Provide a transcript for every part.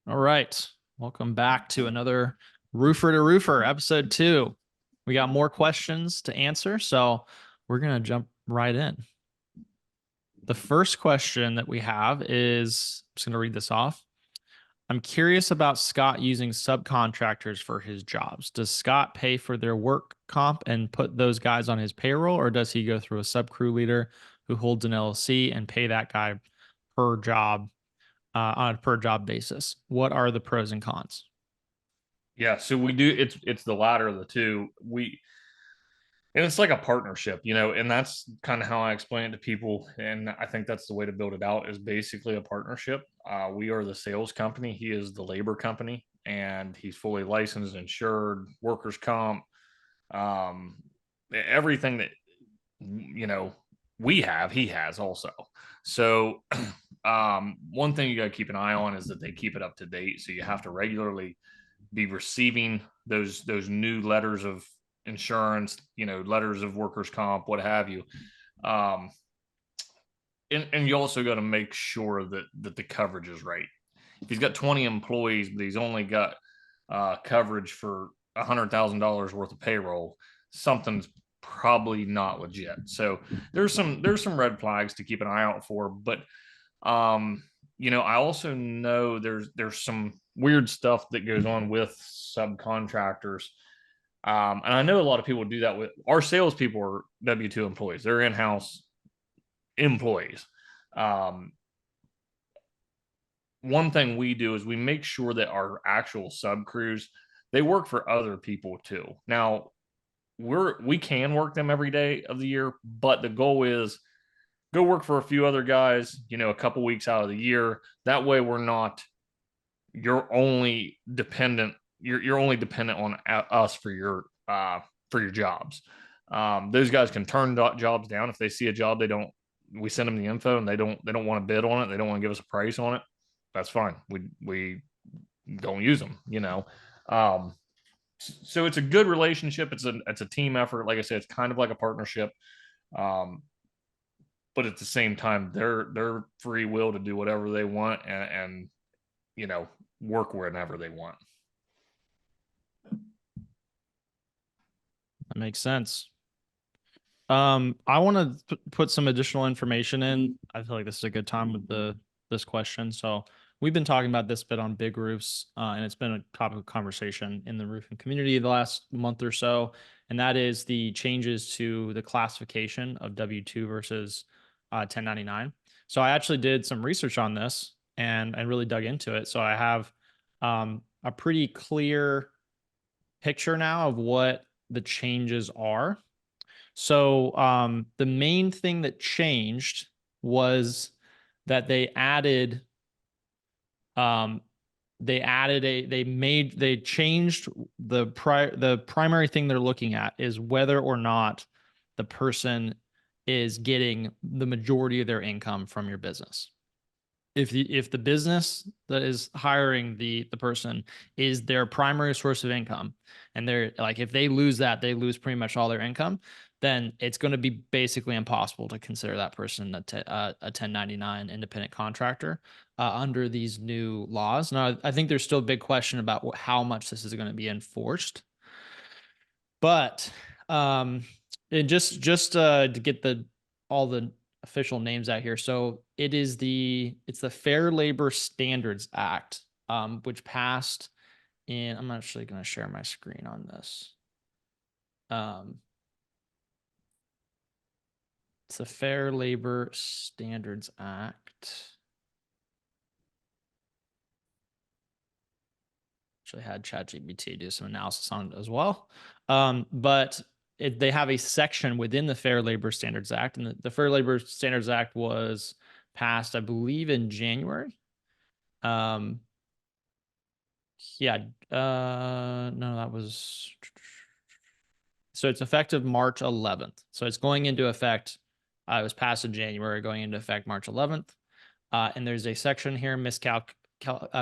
All right. Welcome back to another Roofer to Roofer, episode 2. We got more questions to answer, so we're going to jump right in. The first question that we have is, I'm just going to read this off. I'm curious about Scott using subcontractors for his jobs. Does Scott pay for their work comp and put those guys on his payroll, or does he go through a subcrew leader who holds an LLC and pay that guy per job on a per job basis? What are the pros and cons? Yeah, so we do it's the latter of the two. And it's like a partnership, and that's kind of how I explain it to people. And I think that's the way to build it out is basically a partnership. We are the sales company, he is the labor company, and he's fully licensed, insured, workers' comp, um, everything that you know we have, he has also. So one thing you got to keep an eye on is that they keep it up to date. So you have to regularly be receiving those new letters of insurance, letters of workers' comp, what have you. Um, and you also got to make sure that the coverage is right. If he's got 20 employees, but he's only got coverage for $100,000 worth of payroll, something's probably not legit. So there's some red flags to keep an eye out for. But I also know there's some weird stuff that goes on with subcontractors. And I know a lot of people do that with our salespeople are W-2 employees. They're in-house employees. Um, One thing we do is we make sure that our actual sub crews, they work for other people too. Now we can work them every day of the year, but the goal is go work for a few other guys, a couple weeks out of the year. That way we're not you're only dependent you're only dependent on us for your jobs. Those guys can turn jobs down if they see a job they don't. We send them the info and they don't want to bid on it. They don't want to give us a price on it. That's fine. We don't use them. So it's a good relationship. It's a team effort. Like I said, it's kind of like a partnership. Um, but at the same time, they're free will to do whatever they want and you know work whenever they want. That makes sense. I want to put some additional information in. I feel like this is a good time with this question. So we've been talking about this bit on big roofs, and it's been a topic of conversation in the roofing community the last month or so, and that is the changes to the classification of W-2 versus 1099. So I actually did some research on this and really dug into it. So I have a pretty clear picture now of what the changes are. So the main thing that changed was that um, they changed the primary thing they're looking at is whether or not the person is getting the majority of their income from your business. If the business that is hiring the person is their primary source of income, and they're like, if they lose that, they lose pretty much all their income, then it's going to be basically impossible to consider that person a 1099 independent contractor under these new laws. Now, I think there's still a big question about how much this is going to be enforced, but and just to get all the official names out here. So it's the Fair Labor Standards Act, which passed in. I'm actually going to share my screen on this. It's the Fair Labor Standards Act. Actually had ChatGPT do some analysis on it as well. But they have a section within the Fair Labor Standards Act, and the Fair Labor Standards Act was passed, I believe, in January. Yeah, no, that was. So it's effective March 11th. So it's going into effect. It was passed in January, going into effect March 11th. And there's a section here,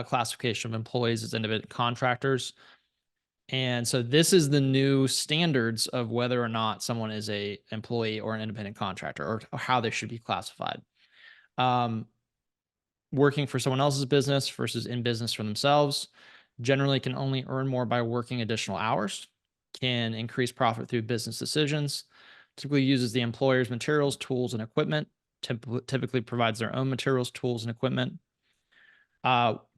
classification of employees as independent contractors. And so this is the new standards of whether or not someone is a employee or an independent contractor, or how they should be classified. working for someone else's business versus in business for themselves. Generally can only earn more by working additional hours, can increase profit through business decisions, typically uses the employer's materials, tools, and equipment, typically provides their own materials, tools, and equipment,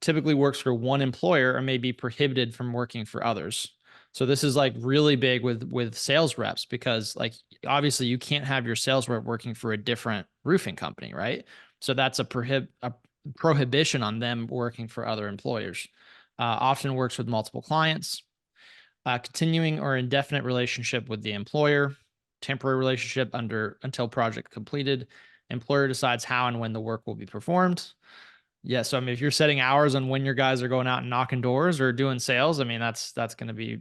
typically works for one employer or may be prohibited from working for others. So this is like really big with sales reps, because like obviously you can't have your sales rep working for a different roofing company, right? So that's a prohibition on them working for other employers. Often works with multiple clients, continuing or indefinite relationship with the employer, temporary relationship until project completed. Employer decides how and when the work will be performed. Yeah, so I mean, if you're setting hours on when your guys are going out and knocking doors or doing sales, I mean, that's going to be,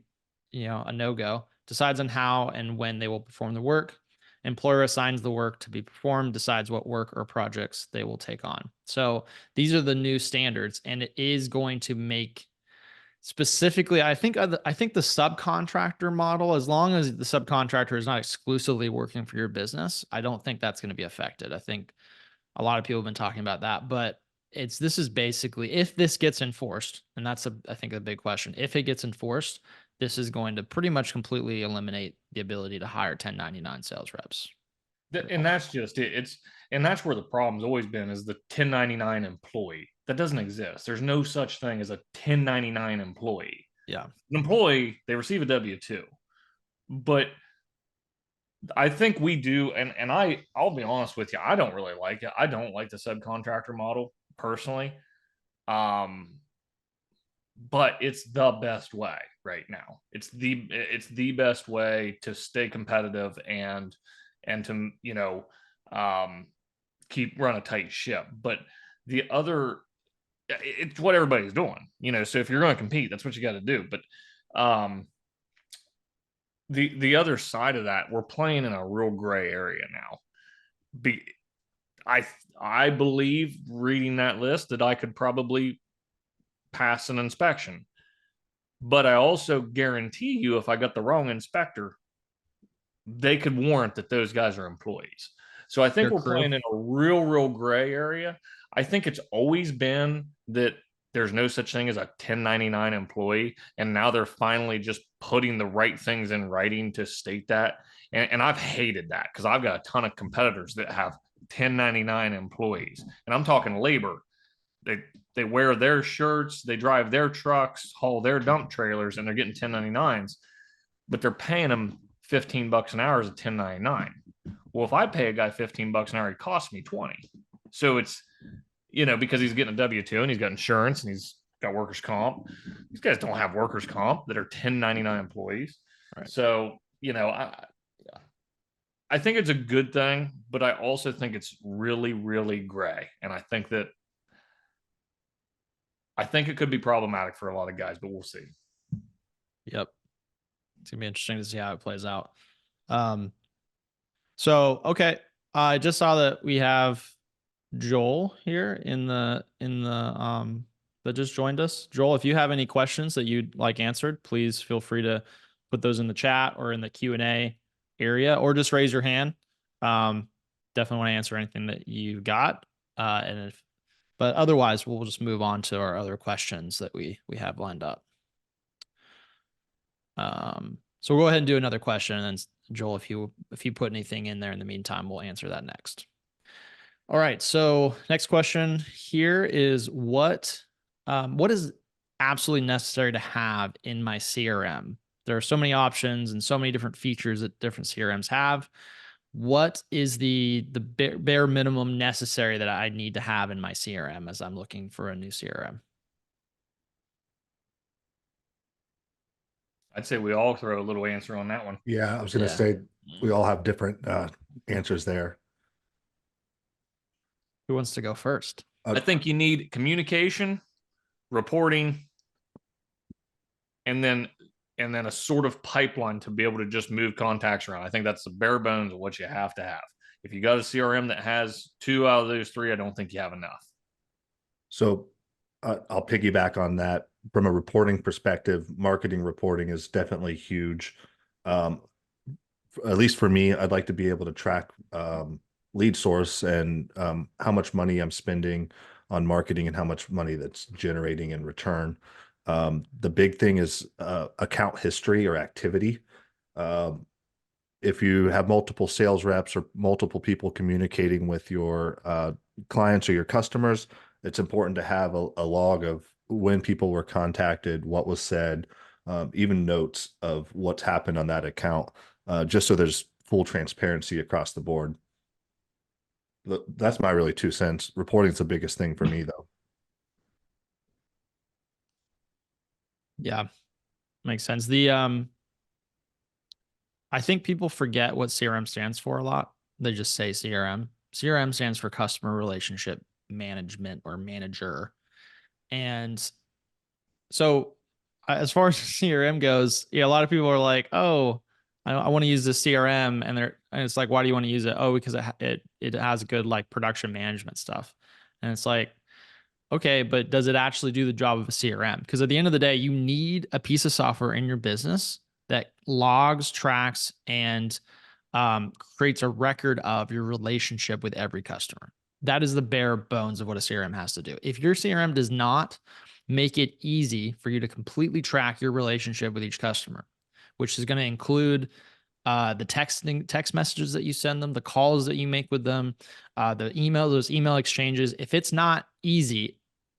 a no-go. Decides on how and when they will perform the work. Employer assigns the work to be performed, decides what work or projects they will take on. So these are the new standards, and it is going to make specifically, I think the subcontractor model, as long as the subcontractor is not exclusively working for your business, I don't think that's going to be affected. I think a lot of people have been talking about that, but this is basically, if this gets enforced, and that's I think a big question. If it gets enforced, this is going to pretty much completely eliminate the ability to hire 1099 sales reps. And that's just it. And that's where the problem's always been, is the 1099 employee. That doesn't exist. There's no such thing as a 1099 employee. Yeah. An employee, they receive a W-2. But I think we do, and I'll be honest with you, I don't really like it. I don't like the subcontractor model personally. But it's the best way right now. It's the best way to stay competitive and to keep run a tight ship. But the other, it's what everybody's doing, so if you're going to compete, that's what you got to do. But the other side of that, we're playing in a real gray area now. I believe, reading that list, that I could probably pass an inspection. But I also guarantee you, if I got the wrong inspector, they could warrant that those guys are employees. So I think we're playing in a real gray area. I think it's always been that there's no such thing as a 1099 employee. And now they're finally just putting the right things in writing to state that. And I've hated that, because I've got a ton of competitors that have 1099 employees. And I'm talking labor. They wear their shirts, they drive their trucks, haul their dump trailers, and they're getting 1099s, but they're paying them $15 an hour as a 1099. Well, if I pay a guy $15 an hour, it costs me 20. So it's, because he's getting a W-2 and he's got insurance and he's got workers' comp. These guys don't have workers' comp that are 1099 employees. Right. So, I think it's a good thing, but I also think it's really gray. And I think it could be problematic for a lot of guys, but we'll see. Yep. It's gonna be interesting to see how it plays out. So, okay. I just saw that we have Joel here in the that just joined us. Joel, if you have any questions that you'd like answered, please feel free to put those in the chat or in the Q&A area, or just raise your hand. Definitely want to answer anything that you got. But otherwise, we'll just move on to our other questions that we have lined up. So we'll go ahead and do another question, and then Joel, if you put anything in there in the meantime, we'll answer that next. All right. So next question here is what is absolutely necessary to have in my CRM? There are so many options and so many different features that different CRMs have. What is the bare minimum necessary that I need to have in my CRM as I'm looking for a new CRM? I'd say we all throw a little answer on that one. Yeah, I was going to say we all have different answers there. Who wants to go first? I think you need communication, reporting, and then a sort of pipeline to be able to just move contacts around. I think that's the bare bones of what you have to have. If you got a CRM that has 2 out of those 3, I don't think you have enough. So I'll piggyback on that. From a reporting perspective, marketing reporting is definitely huge. At least for me, I'd like to be able to track lead source and how much money I'm spending on marketing and how much money that's generating in return. The big thing is account history or activity. Um, if you have multiple sales reps or multiple people communicating with your clients or your customers, it's important to have a log of when people were contacted, what was said, even notes of what's happened on that account, just so there's full transparency across the board. That's my really 2 cents. Reporting's the biggest thing for me, though. Yeah, makes sense. I think people forget what CRM stands for a lot. They just say CRM. CRM stands for customer relationship management or manager. And so as far as CRM goes, yeah, a lot of people are like, oh, I want to use the CRM, and it's like, why do you want to use it? Oh, because it has good like production management stuff. And it's like, okay, but does it actually do the job of a CRM? Because at the end of the day, you need a piece of software in your business that logs, tracks, and creates a record of your relationship with every customer. That is the bare bones of what a CRM has to do. If your CRM does not make it easy for you to completely track your relationship with each customer, which is going to include the text messages that you send them, the calls that you make with them, those email exchanges. If it's not easy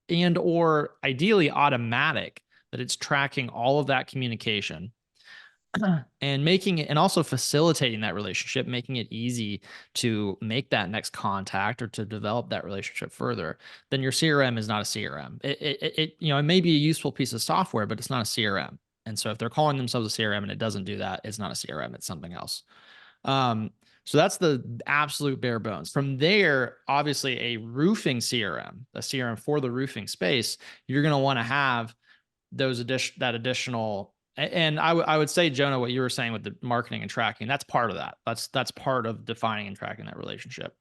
and or ideally automatic, that it's tracking all of that communication and making it, and also facilitating that relationship, making it easy to make that next contact or to develop that relationship further, then your CRM is not a CRM. It may be a useful piece of software, but it's not a CRM. And so if they're calling themselves a CRM and it doesn't do that, it's not a CRM, it's something else. So that's the absolute bare bones. From there, obviously a roofing CRM, a CRM for the roofing space, you're going to want to have that additional. And I would say, Jonah, what you were saying with the marketing and tracking, that's part of that. That's part of defining and tracking that relationship.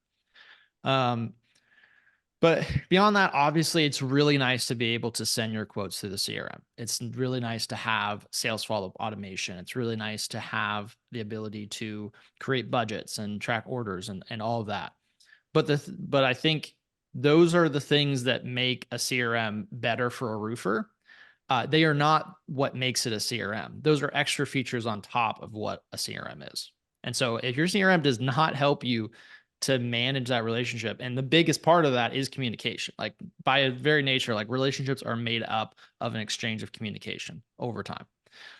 But beyond that, obviously, it's really nice to be able to send your quotes through the CRM. It's really nice to have sales follow-up automation. It's really nice to have the ability to create budgets and track orders and all of that. But I think those are the things that make a CRM better for a roofer. They are not what makes it a CRM. Those are extra features on top of what a CRM is. And so if your CRM does not help you to manage that relationship, and the biggest part of that is communication, like by a very nature, like relationships are made up of an exchange of communication over time.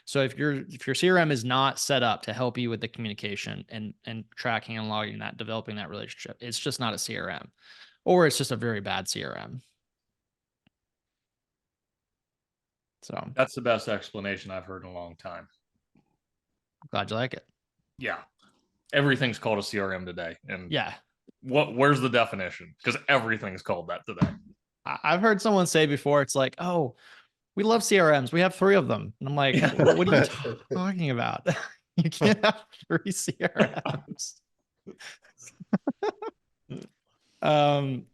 So if your CRM is not set up to help you with the communication and tracking and logging that, developing that relationship, it's just not a CRM, or it's just a very bad CRM. So That's the best explanation I've heard in a long time. glad you like it. Yeah. Everything's called a CRM today. And yeah, where's the definition? Because everything's called that today. I've heard someone say before, it's like, oh, we love CRMs. We have 3 of them. And I'm like, what are you talking about? You can't have 3 CRMs.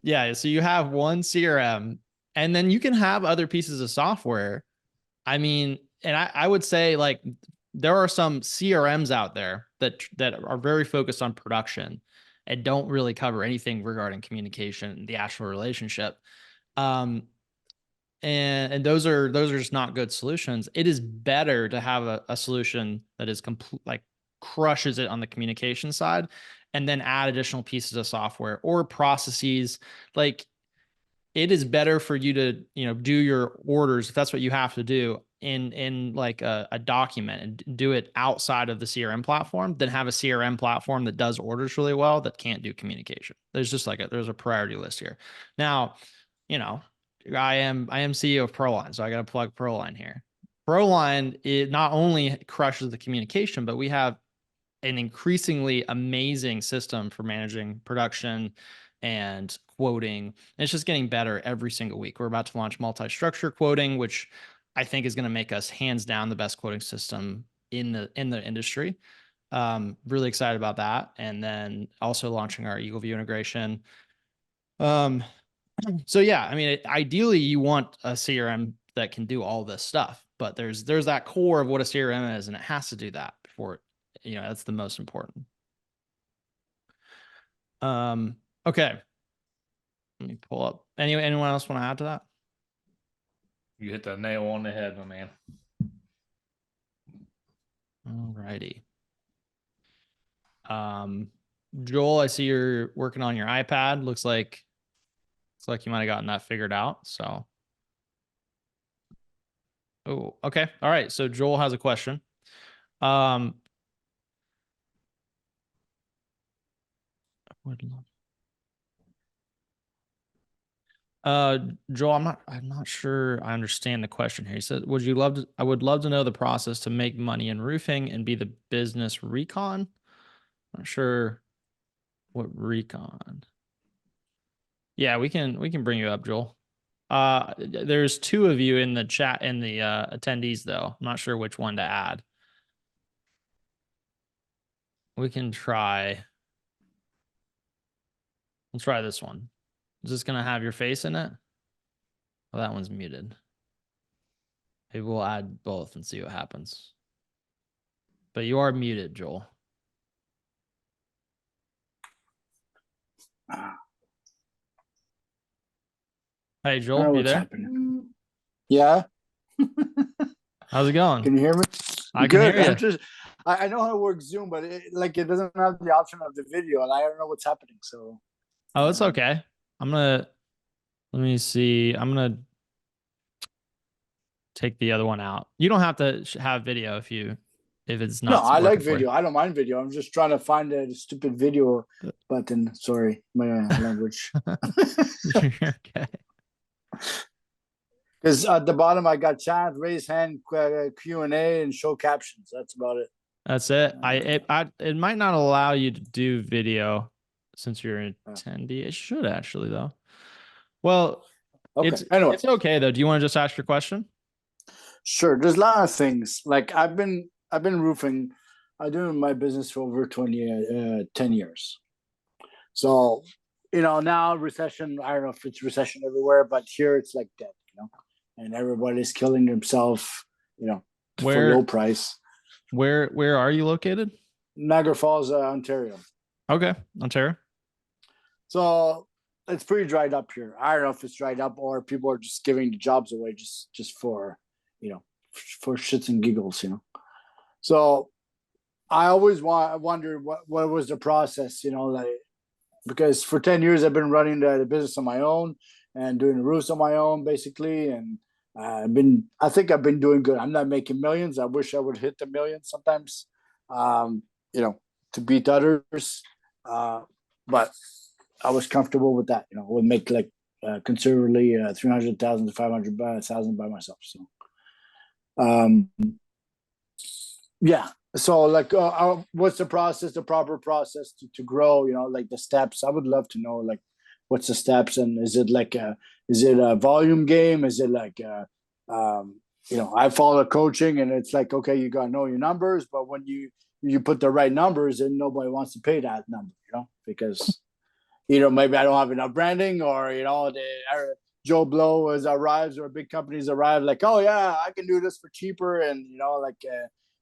Yeah. So you have one CRM, and then you can have other pieces of software. I mean, and I would say like there are some CRMs out there that are very focused on production and don't really cover anything regarding communication, the actual relationship. And those are just not good solutions. It is better to have a solution that is complete, like crushes it on the communication side, and then add additional pieces of software or processes. Like it is better for you to, do your orders if that's what you have to do in like a document and do it outside of the CRM platform than have a CRM platform that does orders really well that can't do communication. There's just like there's a priority list here. Now, I am CEO of Proline, so I got to plug Proline here. Proline, it not only crushes the communication, but we have an increasingly amazing system for managing production and quoting. And it's just getting better every single week. We're about to launch multi-structure quoting, which I think is going to make us hands down the best quoting system in the industry. Really excited about that. And then also launching our Eagle View integration. So yeah, I mean, ideally you want a CRM that can do all this stuff, but there's that core of what a CRM is, and it has to do that before, that's the most important. Okay. Let me pull up. Anyone else want to add to that? You hit the nail on the head, my man. All righty. Joel, I see you're working on your iPad. Looks like you might have gotten that figured out. So, oh, okay. All right. So Joel has a question. Joel, I'm not sure I understand the question here. He said, I would love to know the process to make money in roofing and be the business recon. Not sure what recon. Yeah, we can bring you up, Joel. There's two of you in the chat in the attendees though. I'm not sure which one to add. We can try. Let's try this one. Is this gonna have your face in it? Oh, that one's muted. Maybe we'll add both and see what happens. But you are muted, Joel. Hey, Joel, you there? Happening. Yeah. How's it going? Can you hear me? I can Good. hear you. I know how to work Zoom, but it doesn't have the option of the video, and I don't know what's happening. So. Oh, it's okay. Let me see. I'm gonna take the other one out. You don't have to have video if it's not. No, I like video. I don't mind video. I'm just trying to find the stupid video button. Sorry, my language. Okay. Because at the bottom, I got chat, raise hand, Q&A, and show captions. That's about it. That's it. It might not allow you to do video since you're an attendee. It should actually though. Well, okay. It's okay though. Do you want to just ask your question? Sure. There's a lot of things. Like I've been roofing. I've been doing my business for over 10 years. So, now recession. I don't know if it's recession everywhere, but here it's like dead. And everybody's killing themselves. For low price. Where are you located? Niagara Falls, Ontario. Okay, Ontario. So it's pretty dried up here. I don't know if it's dried up or people are just giving the jobs away just for for shits and giggles. So I always wonder what was the process. Because for 10 years I've been running the business on my own and doing the roofs on my own, basically, and I think I've been doing good. I'm not making millions. I wish I would hit the millions sometimes, to beat others. But I was comfortable with that. Would make like conservatively 300,000 to 500,000 by myself. So, yeah. So like, what's the process? The proper process to grow? Like the steps. I would love to know like what's the steps, and is it a volume game? Is it like I follow coaching and it's like, okay, you gotta know your numbers, but when you put the right numbers in, nobody wants to pay that number, because maybe I don't have enough branding, or Joe Blow arrives, or big companies arrive like, oh yeah, I can do this for cheaper, and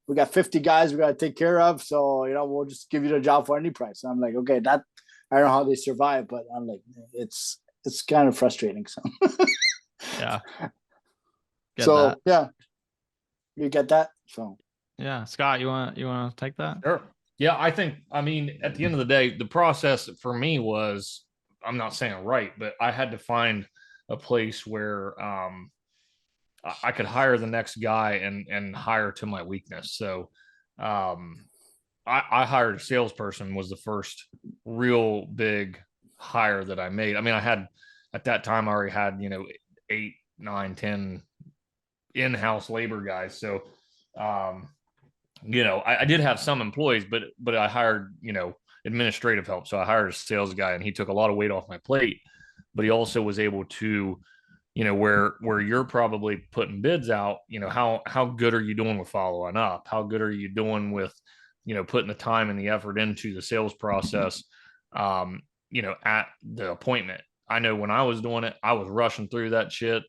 we got 50 guys we got to take care of, so we'll just give you the job for any price. And I'm like, okay, that I don't know how they survive, but I'm like, it's kind of frustrating. So yeah. Yeah, you get that. So yeah, Scott, you want to take that? Sure. Yeah, at the end of the day, the process for me was, I'm not saying right, but I had to find a place where I could hire the next guy and hire to my weakness. So I hired a salesperson, was the first real big hire that I made. I had, at that time, I already had, 8, 9, 10 in-house labor guys. So, I did have some employees, but I hired, administrative help. So I hired a sales guy, and he took a lot of weight off my plate, but he also was able to, where you're probably putting bids out, how good are you doing with following up? How good are you doing with, putting the time and the effort into the sales process, at the appointment? I know when I was doing it, I was rushing through that shit.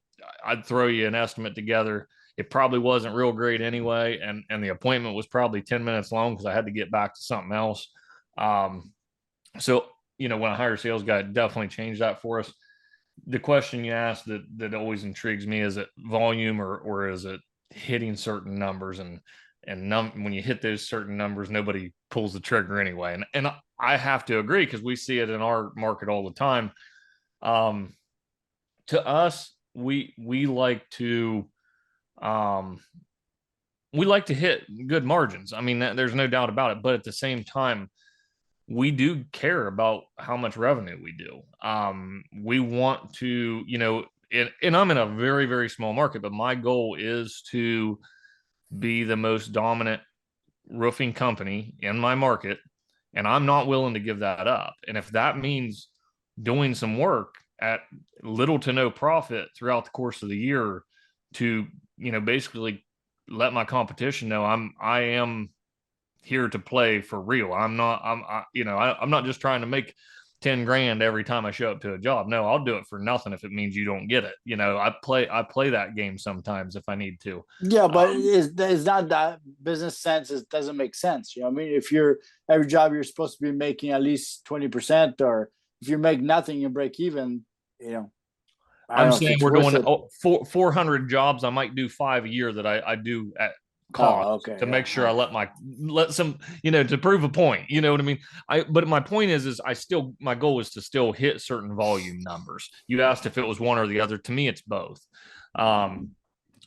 I'd throw you an estimate together. It probably wasn't real great anyway. And the appointment was probably 10 minutes long because I had to get back to something else. So, when I hired a sales guy, it definitely changed that for us. the question you asked that always intrigues me, is it volume or is it hitting certain numbers, and when you hit those certain numbers, nobody pulls the trigger anyway. And I have to agree, because we see it in our market all the time. To us, we like to hit good margins. I mean, there's no doubt about it. But at the same time, we do care about how much revenue we do. We want to, and I'm in a very, very small market, but my goal is to be the most dominant roofing company in my market. And I'm not willing to give that up. And if that means doing some work at little to no profit throughout the course of the year to, basically let my competition know I am here to play for real. I'm not just trying to make 10 grand every time I show up to a job. No, I'll do it for nothing if it means you don't get it. I play that game sometimes if I need to. Yeah, but it's not that business sense. It doesn't make sense. I mean, if you're every job you're supposed to be making at least 20%, or if you make nothing, you break even. I'm saying we're doing 400 jobs. I might do 5 a year that I do at cost to make sure I let some, to prove a point. You know what I mean? But my point is my goal is to still hit certain volume numbers. You asked if it was one or the other. To me, it's both.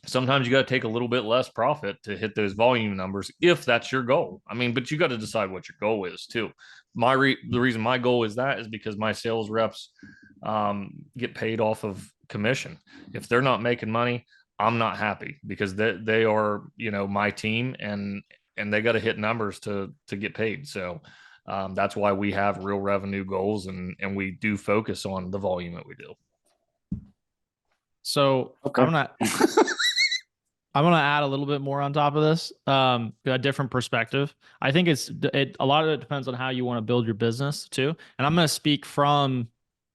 Sometimes you got to take a little bit less profit to hit those volume numbers if that's your goal. I mean, but you got to decide what your goal is too. The reason my goal is because my sales reps get paid off of commission. If they're not making money, I'm not happy, because they are, my team, and they got to hit numbers to get paid. So that's why we have real revenue goals, and we do focus on the volume that we do. So okay. I'm gonna add a little bit more on top of this, a different perspective. I think a lot of it depends on how you want to build your business too. And I'm gonna speak for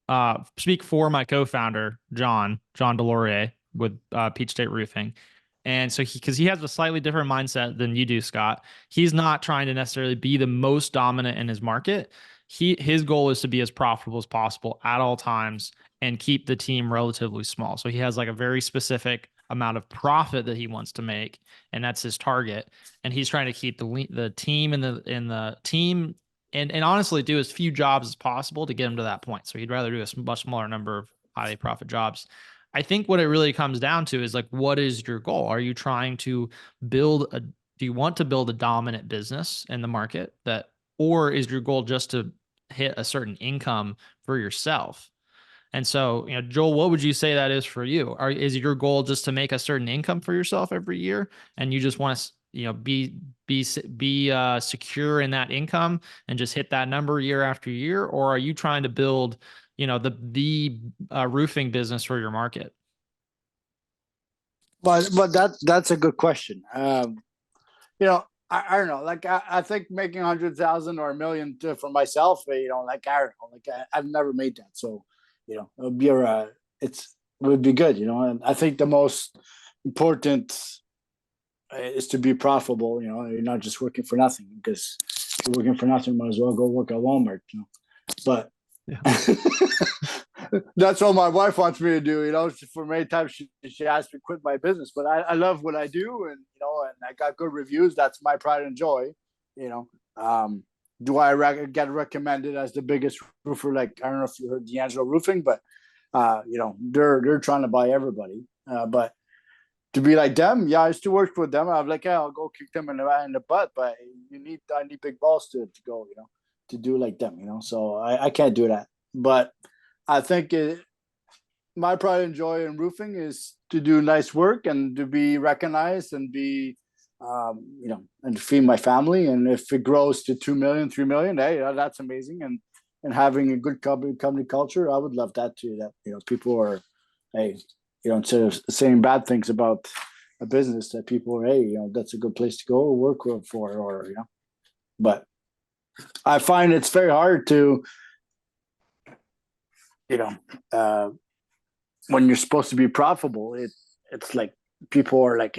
my co-founder, John Delorier with Peach State Roofing. And so because he has a slightly different mindset than you do, Scott. He's not trying to necessarily be the most dominant in his market. His goal is to be as profitable as possible at all times and keep the team relatively small. So he has like a very specific amount of profit that he wants to make, and that's his target. And he's trying to keep the team in the team and honestly do as few jobs as possible to get him to that point. So he'd rather do a much smaller number of highly profit jobs. I think what it really comes down to is like, what is your goal? Are you trying to do you want to build a dominant business in the market or is your goal just to hit a certain income for yourself? And so, Joel, what would you say that is for you? Is your goal just to make a certain income for yourself every year, and you just want to, be secure in that income and just hit that number year after year, or are you trying to build, the roofing business for your market? But that's a good question. I don't know. Like I think making 100,000 or $1 million for myself, I don't know. I've never made that, so. It would be good, and I think the most important is to be profitable. You're not just working for nothing, because if you're working for nothing, might as well go work at Walmart. But yeah. That's what my wife wants me to do. For many times she asked me to quit my business, but I love what I do, and and I got good reviews. That's my pride and joy. Do I get recommended as the biggest roofer? Like, I don't know if you heard D'Angelo Roofing, but they're trying to buy everybody. But to be like them, I used to work with them. I'm like, I'll go kick them in the butt, but I need big balls to go, to do like them, So I can't do that. But I think my pride and joy in roofing is to do nice work and to be recognized and be. And to feed my family. And if it grows to 2 million, 3 million, hey, that's amazing. And having a good company culture, I would love that too. That, people are, hey, instead of saying bad things about a business, that people are, hey, that's a good place to go or work for, or, but I find it's very hard to, when you're supposed to be profitable, it's like, people are like,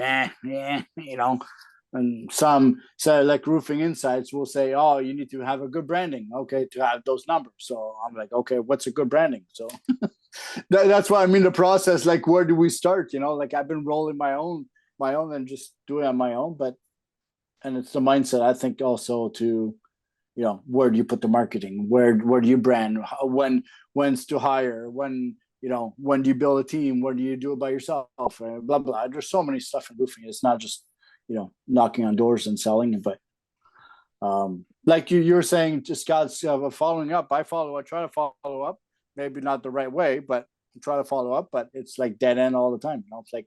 And some say like Roofing Insights will say, oh, you need to have a good branding, okay, to have those numbers. So I'm like, okay, what's a good branding? So that's why I mean the process, like where do we start? You know, like I've been rolling my own and just doing it on my own, and it's the mindset I think also to, you know, where do you put the marketing? Where do you brand? When's to hire? When, you know, when do you build a team? When do you do it by yourself? Blah blah. There's so many stuff in roofing. It's not just, you know, knocking on doors and selling, but like you're saying, just Scott's following up. I try to follow up. Maybe not the right way, but I try to follow up. But it's like dead end all the time. You know, it's like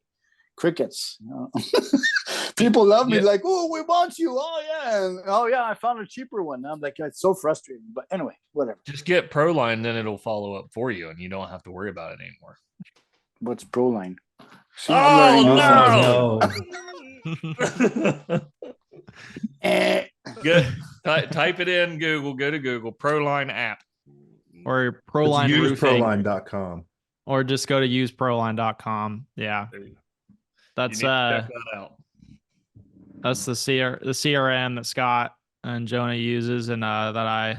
crickets. You know? People love me, like, oh, we want you. Oh yeah, and, oh yeah, I found a cheaper one. I'm like, it's so frustrating. But anyway, whatever. Just get ProLine, then it'll follow up for you, and you don't have to worry about it anymore. What's ProLine? See, Oh no! Good. Type it in Google. Go to Google. ProLine app. Or ProLine Roofing. ProLine.com. Or just go to useproline.com. Yeah. That's check that out. That's the CRM that Scott and Jonah uses, and that I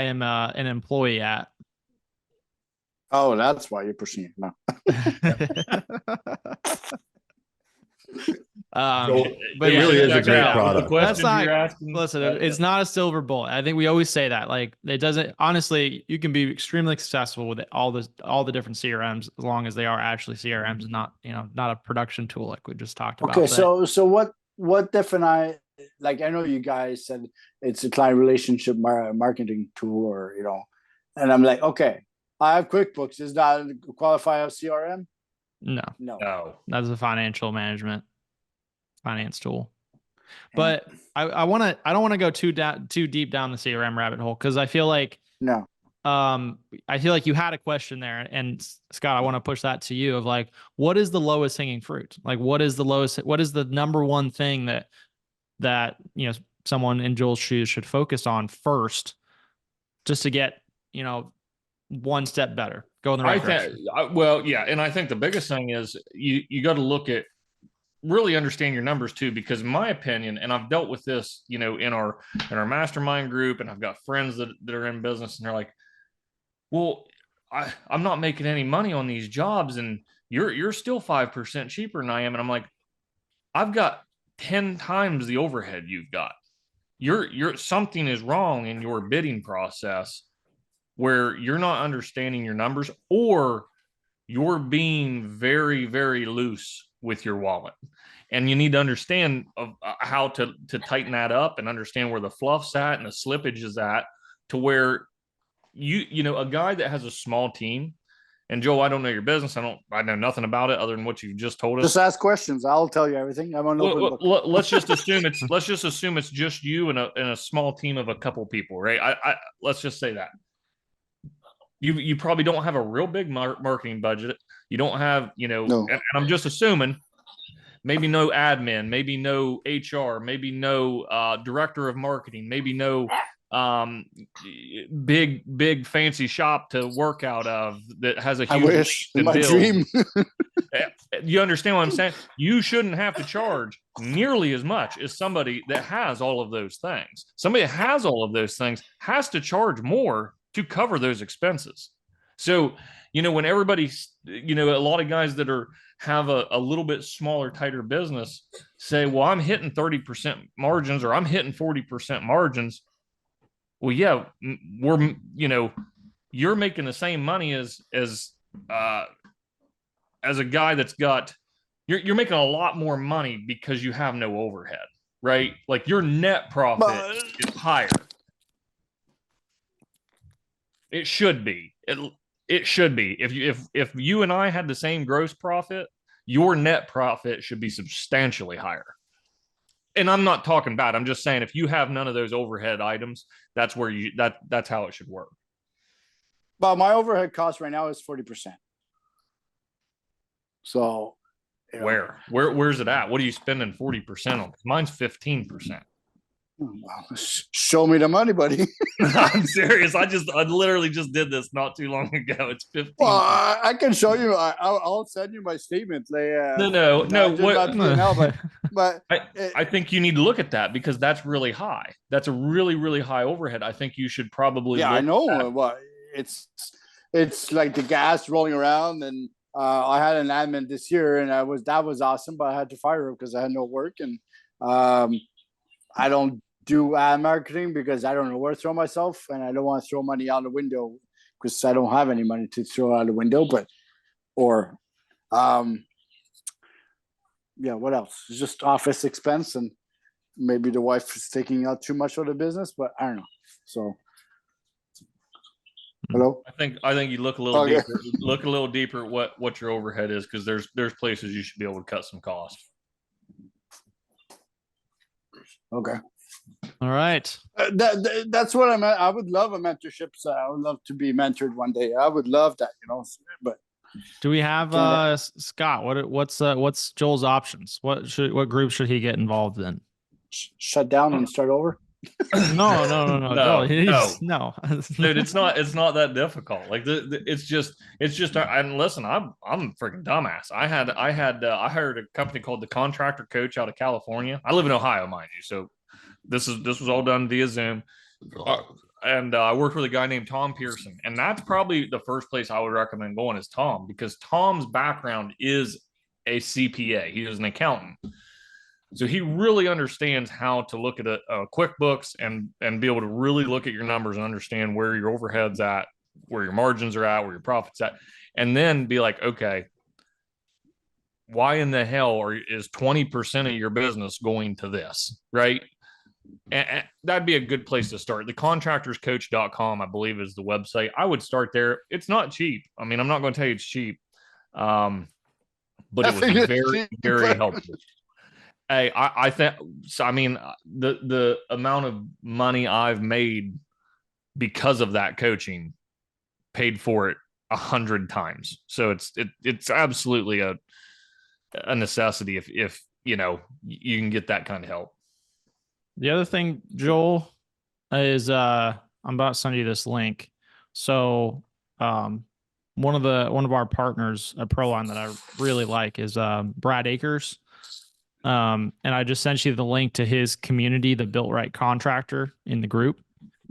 am an employee at. Oh, that's why you're pushing it now. But it really is a great product. That's not, listen, it's not a silver bullet. I think we always say that. Like, it doesn't, honestly, you can be extremely successful with all the different CRMs as long as they are actually CRMs and not, you know, not a production tool like we just talked about. Okay, so what define, like, I know you guys said it's a client relationship marketing tool, or, you know, and I'm like, okay, I have QuickBooks. Does that qualify as CRM? No. That's a financial management finance tool. But I don't want to go too deep down the CRM rabbit hole, because I feel like I feel like you had a question there, and Scott, I want to push that to you of like, what is the lowest hanging fruit? Like, what is the number one thing that you know someone in Joel's shoes should focus on first, just to get, you know, one step better, go in the right direction? Well, yeah, and I think the biggest thing is you got to look at, really understand your numbers too, because in my opinion, and I've dealt with this, you know, in our mastermind group, and I've got friends that are in business, and they're like, well, I'm not making any money on these jobs, and you're still 5% cheaper than I am. And I'm like, I've got 10 times the overhead you've got. You're something is wrong in your bidding process, where you're not understanding your numbers, or you're being very, very loose with your wallet. And you need to understand how to tighten that up, and understand where the fluff's at and the slippage is at, to where you know, a guy that has a small team, and Joel, I don't know your business. I know nothing about it other than what you just told us. Just ask questions. I'll tell you everything. I'm an open book. Let's just assume it's just you and a small team of a couple people, right? I let's just say that. You probably don't have a real big marketing budget. You don't have, you know, and I'm just assuming, maybe no admin, maybe no HR, maybe no director of marketing, maybe no big fancy shop to work out of that has a huge, I wish, in my dream. You understand what I'm saying? You shouldn't have to charge nearly as much as somebody that has all of those things. Somebody that has all of those things has to charge more to cover those expenses. So, you know, when everybody's, you know, a lot of guys that have a little bit smaller, tighter business say, well, I'm hitting 30% margins, or I'm hitting 40% margins. Well, yeah, you know, you're making the same money as a guy that's got, you're making a lot more money because you have no overhead, right? Like, your net profit is higher. It should be. It should be. If you and I had the same gross profit, your net profit should be substantially higher. And I'm not talking bad. I'm just saying, if you have none of those overhead items, that's where that's how it should work. Well, my overhead cost right now is 40%. So, you know, where's it at? What are you spending 40% on? Mine's 15%. Well, show me the money, buddy. I'm serious. I literally just did this not too long ago. It's 15. Well, I can show you. I'll send you my statement. No. What? but I think you need to look at that because that's really high. That's a really, really high overhead. I think you should probably yeah, I look know. at- Well, it's like the gas rolling around, and I had an admin this year, and that was awesome, but I had to fire her because I had no work, and I don't do ad marketing because I don't know where to throw myself, and I don't want to throw money out the window because I don't have any money to throw out the window. But yeah, what else? It's just office expense, and maybe the wife is taking out too much of the business, but I don't know. So, hello. I think you look a little Okay. deeper. Look a little deeper at what your overhead is because there's places you should be able to cut some cost. Okay. All right. That's what I'm at. I would love a mentorship. So I would love to be mentored one day. I would love that, but Do we have Scott? What's Joel's options? What group should he get involved in? shut down and start over. No. No, Joel, no. no. Dude, it's not that difficult. Like it's just and listen, I'm a freaking dumbass. I hired a company called the Contractor Coach out of California. I live in Ohio, mind you. So this was all done via Zoom. And I worked with a guy named Tom Pearson, and that's probably the first place I would recommend going is Tom, because Tom's background is a CPA. He is an accountant. So he really understands how to look at a QuickBooks and be able to really look at your numbers and understand where your overhead's at, where your margins are at, where your profits at, and then be like, okay, why in the hell is 20% of your business going to this, right? And that'd be a good place to start. The contractorscoach.com, I believe, is the website. I would start there. It's not cheap. I mean, I'm not going to tell you it's cheap, but it was very, very helpful. Hey, I think, I mean, the amount of money I've made because of that coaching paid for it 100 times. So it's absolutely a necessity if you you can get that kind of help. The other thing, Joel, is I'm about to send you this link. So one of our partners at Proline that I really like is Brad Akers. And I just sent you the link to his community, the Built Right Contractor in the group.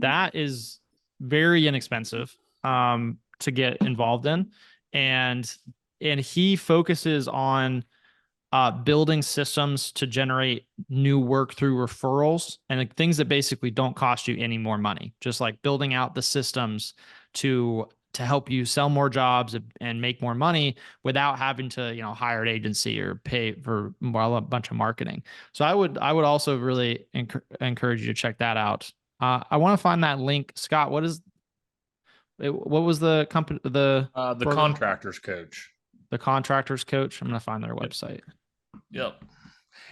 That is very inexpensive to get involved in. And he focuses on building systems to generate new work through referrals and things that basically don't cost you any more money. Just like building out the systems to help you sell more jobs and make more money without having to, hire an agency or pay for a bunch of marketing. So I would also really encourage you to check that out. I want to find that link. Scott, what was the company, the Contractors Coach? The Contractors Coach. I'm going to find their website. Yep.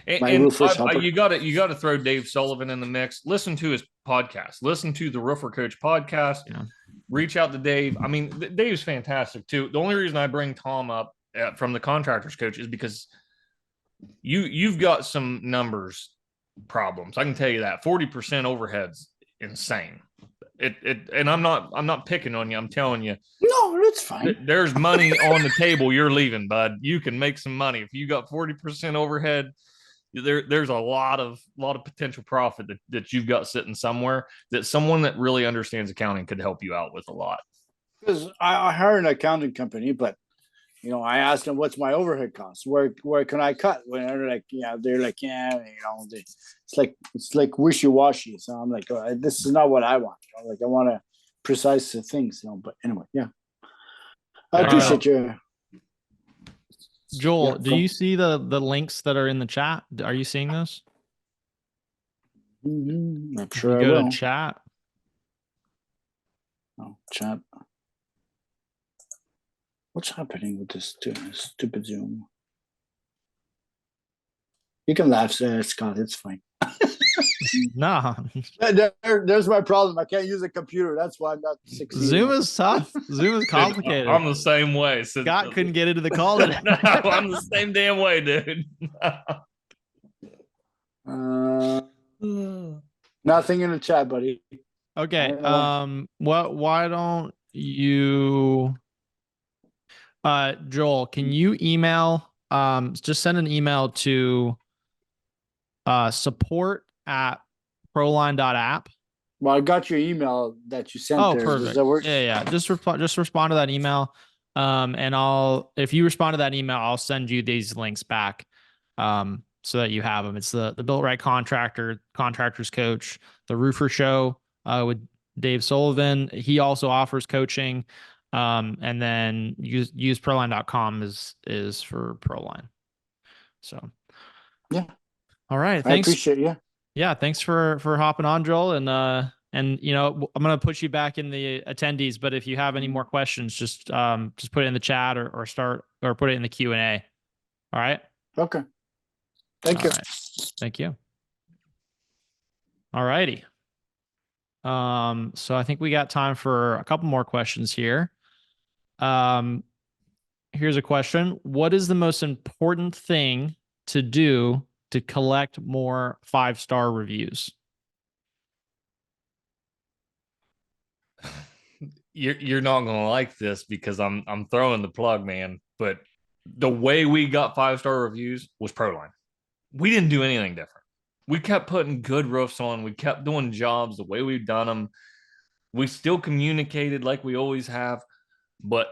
You got to throw Dave Sullivan in the mix. Listen to his podcast. Listen to the Roofer Coach podcast. Yeah. Reach out to Dave. I mean, Dave's fantastic too. The only reason I bring Tom up from the Contractors Coach is because you've got some numbers problems. I can tell you that 40% overhead's insane. And I'm not picking on you. I'm telling you. No, that's fine. There's money on the table. You're leaving, bud. You can make some money if you got 40% overhead. There's a lot of potential profit that you've got sitting somewhere that someone that really understands accounting could help you out with a lot. Because I hired an accounting company, but I asked them what's my overhead costs. Where can I cut? When they're like, it's like wishy-washy. So I'm like, this is not what I want. Like I want precise things. But anyway, yeah. I appreciate you. Joel, do you see the links that are in the chat? Are you seeing those? I'm sure you I will. To chat. Oh, chat. What's happening with this stupid Zoom? You can laugh, Scott. It's fine. No. There's my problem. I can't use a computer. That's why I'm not succeeding. Zoom is tough. Zoom is complicated. I'm the same way. Scott couldn't get into the call today. No, I'm the same damn way, dude. Nothing in the chat, buddy. Okay. Why don't you Joel, can you email just send an email to support at proline.app. Well, I got your email that you sent Oh, there. Does perfect. that work? Yeah. Just respond to that email. And if you respond to that email, I'll send you these links back. So that you have them. It's the Built Right Contractors Coach, the Roofer Show, with Dave Sullivan. He also offers coaching. And then use Proline.com is for Proline. So, Yeah. All right. I Thanks. appreciate you. Yeah. Thanks for hopping on, Joel. And you know, I'm going to put you back in the attendees, but if you have any more questions, just put it in the chat or put it in the Q&A. All right. Okay. Thank you. All right. Thank you. All righty. So I think we got time for a couple more questions here. Here's a question. What is the most important thing to do to collect more 5-star reviews? You're not gonna like this because I'm throwing the plug, man. But the way we got 5-star reviews was Proline. We didn't do anything different. We kept putting good roofs on. We kept doing jobs the way we've done them. We still communicated like we always have. But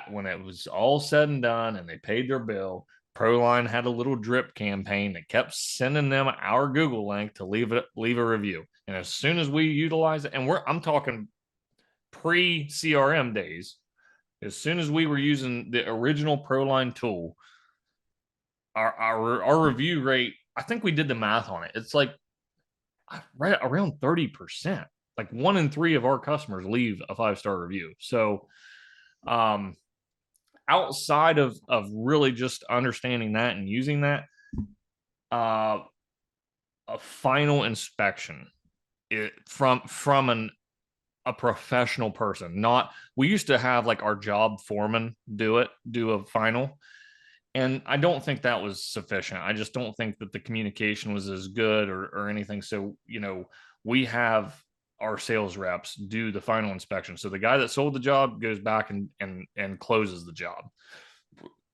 when it was all said and done and they paid their bill, Proline had a little drip campaign that kept sending them our Google link to leave a review. And as soon as we utilize it, and I'm talking pre-CRM days, as soon as we were using the original Proline tool, our review rate, I think we did the math on it. It's like right around 30%. Like 1 in 3 of our customers leave a 5-star review. So outside of really just understanding that and using that, a final inspection from a professional person. Not, we used to have like our job foreman do a final, and I don't think that was sufficient. I just don't think that the communication was as good or anything. So, you know, we have our sales reps do the final inspection. So the guy that sold the job goes back and closes the job.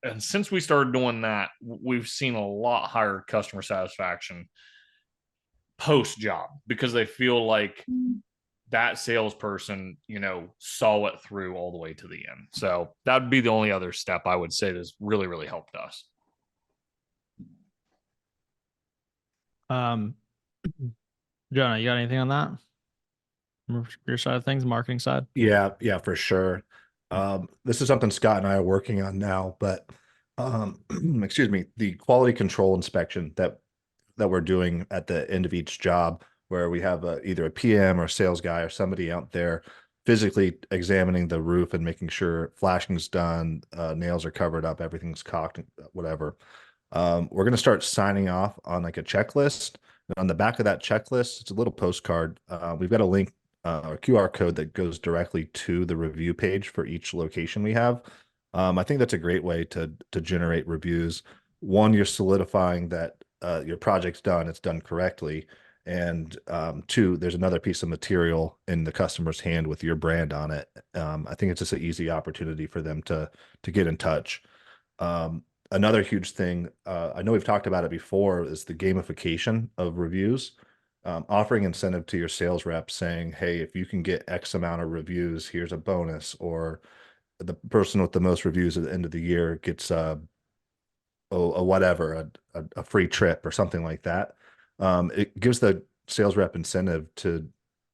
And since we started doing that, we've seen a lot higher customer satisfaction post job because they feel like that salesperson, you know, saw it through all the way to the end. So that'd be the only other step I would say that's really, really helped us. Jonah, you got anything on that? Your side of things, marketing side? Yeah, for sure. This is something Scott and I are working on now, but excuse me, the quality control inspection that we're doing at the end of each job, where we have either a PM or a sales guy or somebody out there physically examining the roof and making sure flashing's done, nails are covered up, everything's caulked, whatever. We're going to start signing off on like a checklist. And on the back of that checklist, it's a little postcard. We've got a link, a QR code that goes directly to the review page for each location we have. I think that's a great way to generate reviews. One, you're solidifying that your project's done, it's done correctly. And 2, there's another piece of material in the customer's hand with your brand on it. I think it's just an easy opportunity for them to get in touch. Another huge thing, I know we've talked about it before, is the gamification of reviews. Offering incentive to your sales rep saying, hey, if you can get X amount of reviews, here's a bonus, or the person with the most reviews at the end of the year gets a free trip or something like that. It gives the sales rep incentive to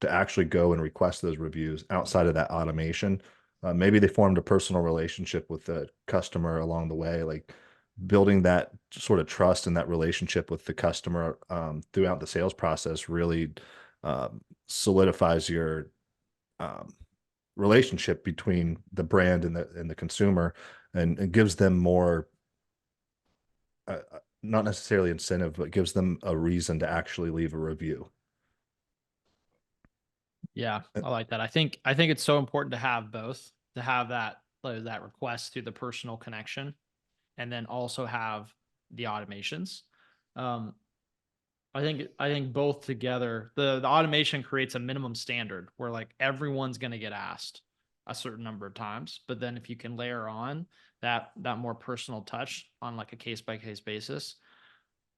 actually go and request those reviews outside of that automation. Maybe they formed a personal relationship with the customer along the way, like building that sort of trust and that relationship with the customer throughout the sales process really solidifies your relationship between the brand and the consumer, and gives them more not necessarily incentive, but gives them a reason to actually leave a review. Yeah, I like that. I think it's so important to have both, to have that request through the personal connection, and then also have the automations. I think both together, the automation creates a minimum standard where like everyone's going to get asked a certain number of times. But then if you can layer on that more personal touch on like a case by case basis,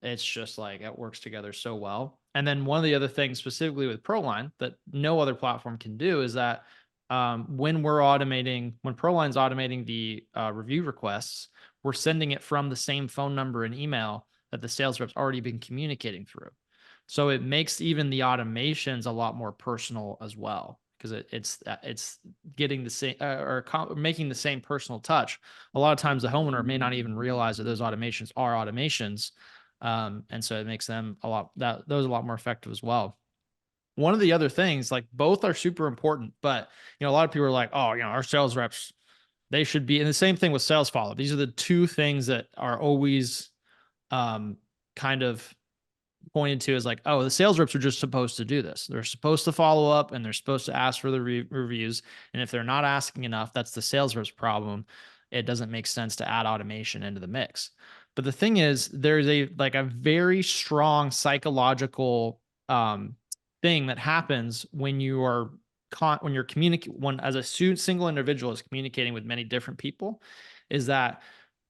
it's just like it works together so well. And then one of the other things specifically with Proline that no other platform can do is that when Proline's automating the review requests, we're sending it from the same phone number and email that the sales rep's already been communicating through. So it makes even the automations a lot more personal as well, because it's getting the same making the same personal touch. A lot of times the homeowner may not even realize that those automations are automations. And so it makes them those a lot more effective as well. One of the other things, like both are super important, but a lot of people are like, oh, our sales reps, they should be, and the same thing with sales follow-up. These are the two things that are always kind of pointed to as like, oh, the sales reps are just supposed to do this. They're supposed to follow up and they're supposed to ask for the reviews. And if they're not asking enough, that's the sales reps problem. It doesn't make sense to add automation into the mix. But the thing is, there's a very strong psychological thing that happens when you're communicating, when as a single individual is communicating with many different people, is that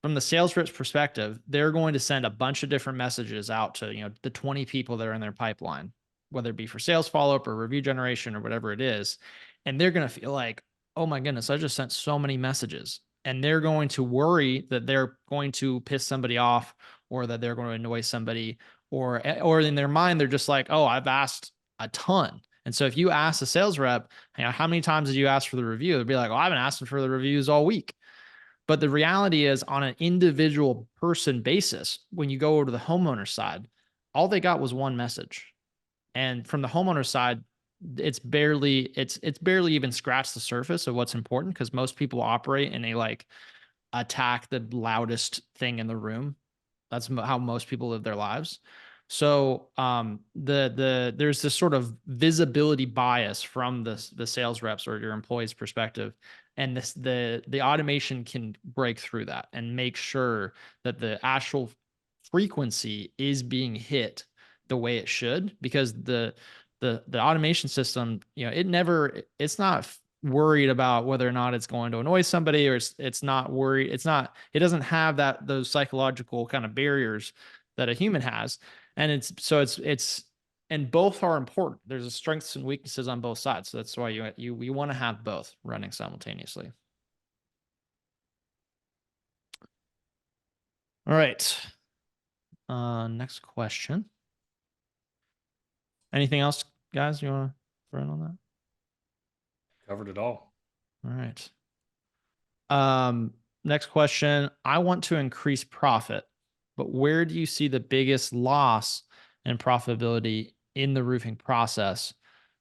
from the sales rep's perspective, they're going to send a bunch of different messages out to, the 20 people that are in their pipeline, whether it be for sales follow-up or review generation or whatever it is. And they're going to feel like, oh my goodness, I just sent so many messages. And they're going to worry that they're going to piss somebody off, or that they're going to annoy somebody, or in their mind, they're just like, oh, I've asked a ton. And so if you ask a sales rep, how many times did you ask for the review? They'd be like, oh, I've been asking for the reviews all week. But the reality is, on an individual person basis, when you go over to the homeowner side, all they got was one message. And from the homeowner side, it's barely even scratched the surface of what's important, because most people operate in a attack the loudest thing in the room. That's how most people live their lives. So there's this sort of visibility bias from the sales reps or your employees' perspective, and the automation can break through that and make sure that the actual frequency is being hit the way it should, because the automation system, it's not worried about whether or not it's going to annoy somebody, or it's not worried. It doesn't have those psychological kind of barriers that a human has. And and both are important. There's strengths and weaknesses on both sides. So that's why we want to have both running simultaneously. All right. Next question. Anything else, guys, you want to throw in on that? Covered it all. All right. Next question. I want to increase profit, but where do you see the biggest loss in profitability in the roofing process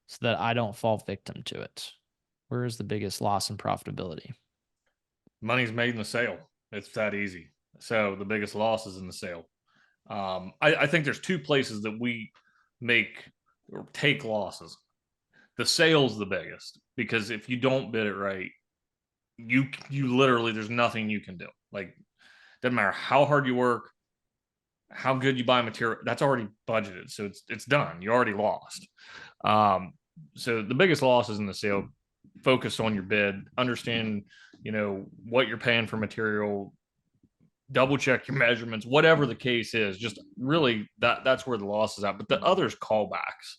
so that I don't fall victim to it? Where is the biggest loss in profitability? Money's made in the sale. It's that easy. So the biggest loss is in the sale. I think there's two places that we make or take losses. The sale's the biggest, because if you don't bid it right, you literally, there's nothing you can do. Like, doesn't matter how hard you work, how good you buy material, that's already budgeted. So it's done. You already lost. So the biggest loss is in the sale. Focus on your bid, understand, what you're paying for material, double check your measurements, whatever the case is. Just really that's where the loss is at. But the other's callbacks.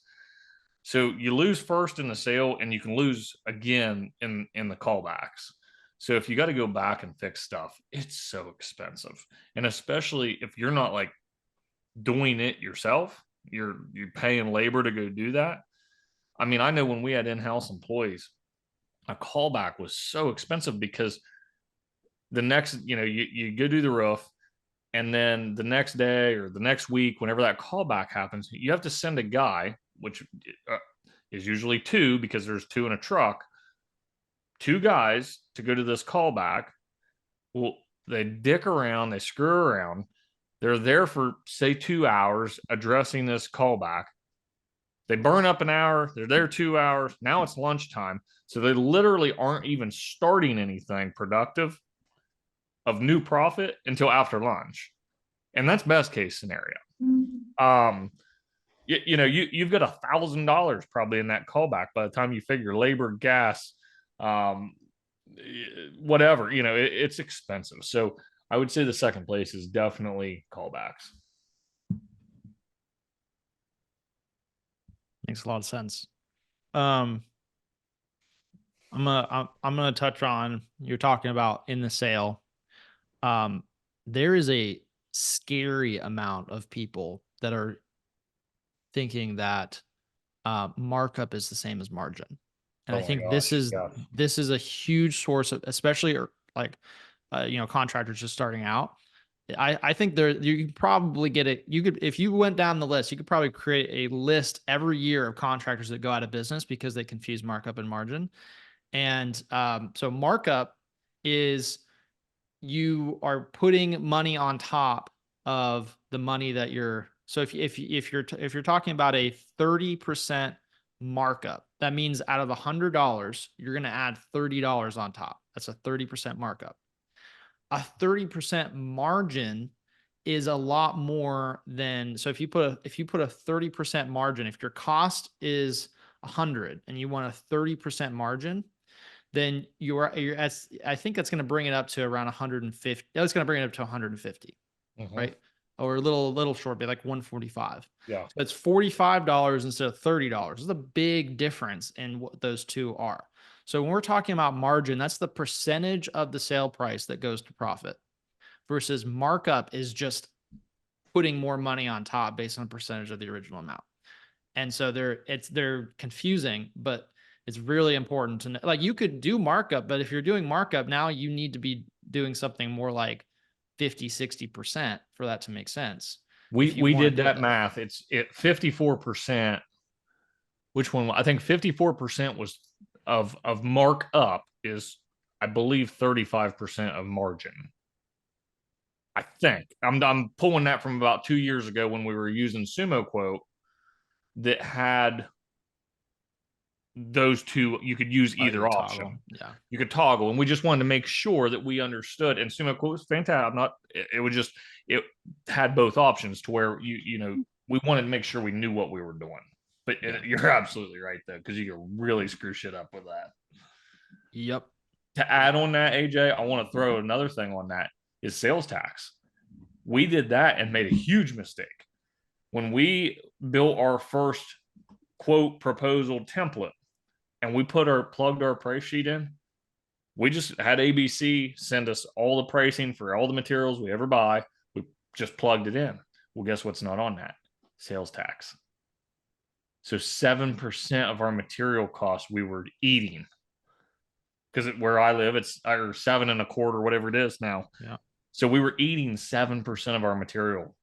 So you lose first in the sale, and you can lose again in the callbacks. So if you got to go back and fix stuff, it's so expensive. And especially if you're not like doing it yourself, you're paying labor to go do that. I mean, I know when we had in-house employees, a callback was so expensive, because the next, you go do the roof, and then the next day or the next week, whenever that callback happens, you have to send a guy, which is usually two, because there's two in a truck, two guys to go to this callback. Well, they dick around, they screw around. They're there for, say, 2 hours addressing this callback. They burn up an hour. They're there 2 hours. Now it's lunchtime. So they literally aren't even starting anything productive of new profit until after lunch. And that's best case scenario. You've got $1,000 probably in that callback by the time you figure labor, gas, whatever, it's expensive. So I would say the second place is definitely callbacks. Makes a lot of sense. I'm gonna touch on, you're talking about in the sale. There is a scary amount of people that are thinking that markup is the same as margin. And Oh I my think gosh, yes. this is a huge source of, especially like contractors just starting out. I think you could probably get it. You could, if you went down the list, you could probably create a list every year of contractors that go out of business because they confuse markup and margin. And so markup is, you are putting money on top of the money that you're, so if you're talking about a 30% markup, that means out of $100, you're going to add $30 on top. That's a 30% markup. A 30% margin is a lot more than, so if you put a 30% margin, if your cost is 100 and you want a 30% margin, then you're I think that's going to bring it up to around 150. That's going to bring it up to 150, right? Or a little short, but like 145. Yeah. So it's $45 instead of $30. There's a big difference in what those two are. So when we're talking about margin, that's the percentage of the sale price that goes to profit, versus markup is just putting more money on top based on percentage of the original amount. And so they're confusing, but it's really important to know. Like, you could do markup, but if you're doing markup now, you need to be doing something more like 50-60% for that to make sense. We did that math. It's 54%. Which one? I think 54% was of markup is, I believe, 35% of margin. I think I'm pulling that from about 2 years ago when we were using Sumo Quote that had those two. You could use either option. Toggle. Yeah, you could toggle, and we just wanted to make sure that we understood. And Sumo Quote was fantastic. It had both options to where we wanted to make sure we knew what we were doing. But you're absolutely right, though, because you can really screw shit up with that. Yep. To add on that, AJ, I want to throw another thing on that is sales tax. We did that and made a huge mistake. When we built our first quote proposal template and we plugged our price sheet in, we just had ABC send us all the pricing for all the materials we ever buy. We just plugged it in. Well, guess what's not on that? Sales tax. So 7% of our material costs we were eating, because where I live, it's 7.25, whatever it is now. Yeah. So we were eating 7% of our material.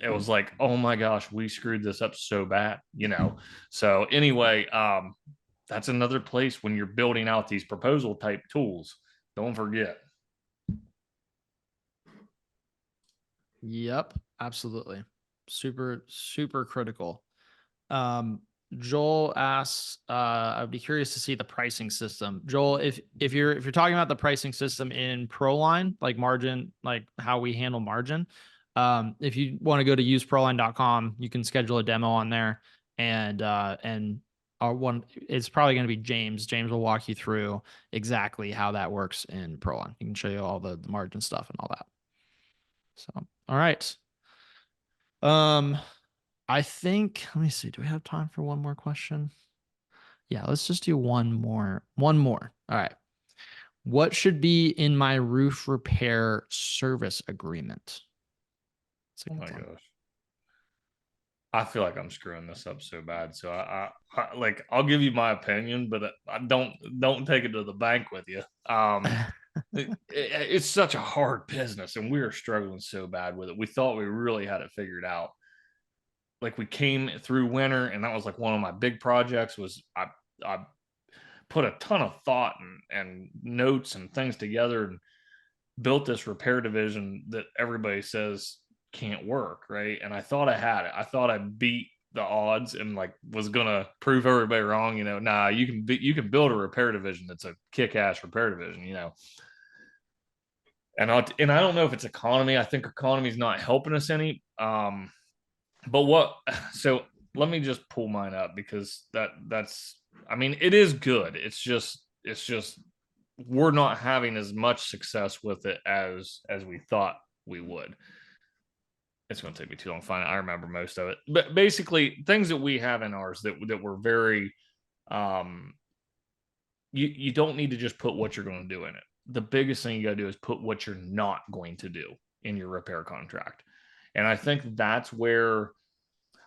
It was like, oh my gosh, we screwed this up so bad, So anyway, that's another place when you're building out these proposal type tools. Don't forget. Yep, absolutely. Super, super critical. Joel asks, I'd be curious to see the pricing system. Joel, if you're talking about the pricing system in ProLine, like margin, like how we handle margin, if you want to go to useproline.com, you can schedule a demo on there, and our one, it's probably going to be James. James will walk you through exactly how that works in ProLine. He can show you all the margin stuff and all that. So, all right. I think, let me see. Do we have time for one more question? Yeah, let's just do one more. All right. What should be in my roof repair service agreement? Oh my gosh. I feel like I'm screwing this up so bad. So I'll give you my opinion, but I don't take it to the bank with you. It's such a hard business, and we were struggling so bad with it. We thought we really had it figured out. Like, we came through winter, and that was like one of my big projects. Was I put a ton of thought and notes and things together and built this repair division that everybody says can't work, right? And I thought I had it. I thought I beat the odds and was gonna prove everybody wrong. Nah, you can build a repair division that's a kick-ass repair division. And I don't know if it's economy. I think economy is not helping us any. So let me just pull mine up, because that's, I mean, it is good. It's just we're not having as much success with it as we thought we would. it's going to take me too long to find it. I remember most of it, but basically things that we have in ours that were very, you don't need to just put what you're going to do in it. The biggest thing you got to do is put what you're not going to do in your repair contract. And I think that's where,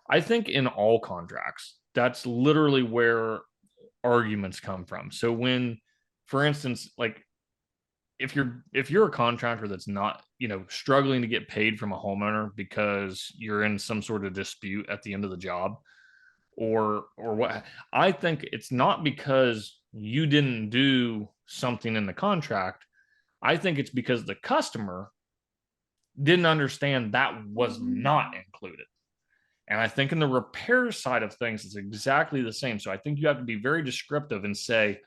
I think in all contracts, that's literally where arguments come from. So when, for instance, like if you're a contractor that's not, struggling to get paid from a homeowner because you're in some sort of dispute at the end of the job, or what, I think it's not because you didn't do something in the contract. I think it's because the customer didn't understand that was not included. And I think in the repair side of things, it's exactly the same. So I think you have to be very descriptive and say,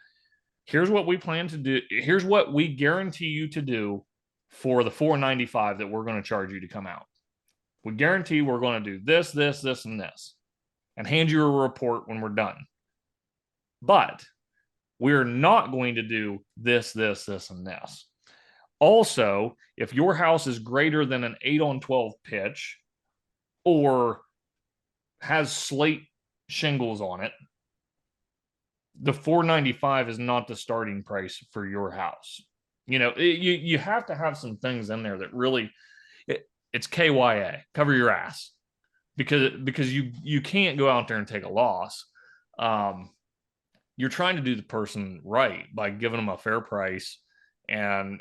here's what we plan to do. Here's what we guarantee you to do for the $495 that we're going to charge you to come out. We guarantee we're going to do this, this, this, and this, and hand you a report when we're done. But we're not going to do this, this, this, and this. Also, if your house is greater than an 8-on-12 pitch or has slate shingles on it, the $495 is not the starting price for your house. You have to have some things in there that really, it's KYA, cover your ass, because you can't go out there and take a loss. You're trying to do the person right by giving them a fair price and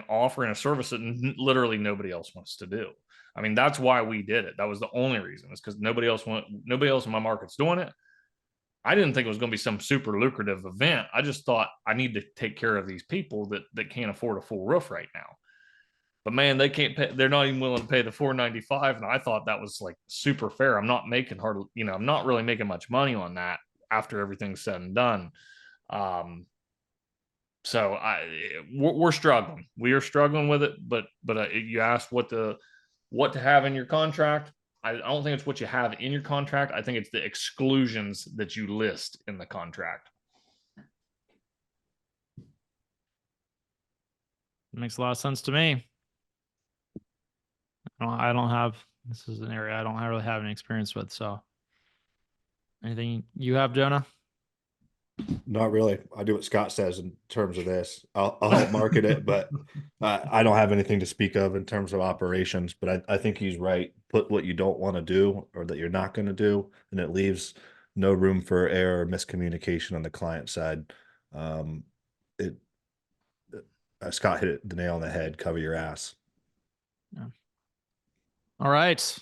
offering a service that literally nobody else wants to do. I mean, that's why we did it. That was the only reason, is because nobody else in my market's doing it. I didn't think it was going to be some super lucrative event. I just thought I need to take care of these people that can't afford a full roof right now. But man, they can't pay. They're not even willing to pay the $495. And I thought that was like super fair. I'm not making I'm not really making much money on that after everything's said and done. So we're struggling. We are struggling with it. But you asked what to have in your contract. I don't think it's what you have in your contract. I think it's the exclusions that you list in the contract. Makes a lot of sense to me. I don't have, this is an area I don't really have any experience with. So anything you have, Jonah? Not really. I do what Scott says in terms of this. I'll help market it, but I don't have anything to speak of in terms of operations. But I think he's right. Put what you don't want to do or that you're not going to do, and it leaves no room for error or miscommunication on the client side. Scott hit the nail on the head. Cover your ass. Yeah. All right.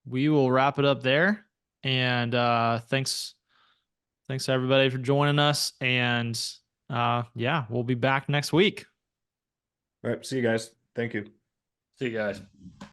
We will wrap it up there. And thanks everybody for joining us. And yeah, we'll be back next week. All right. See you guys. Thank you. See you guys.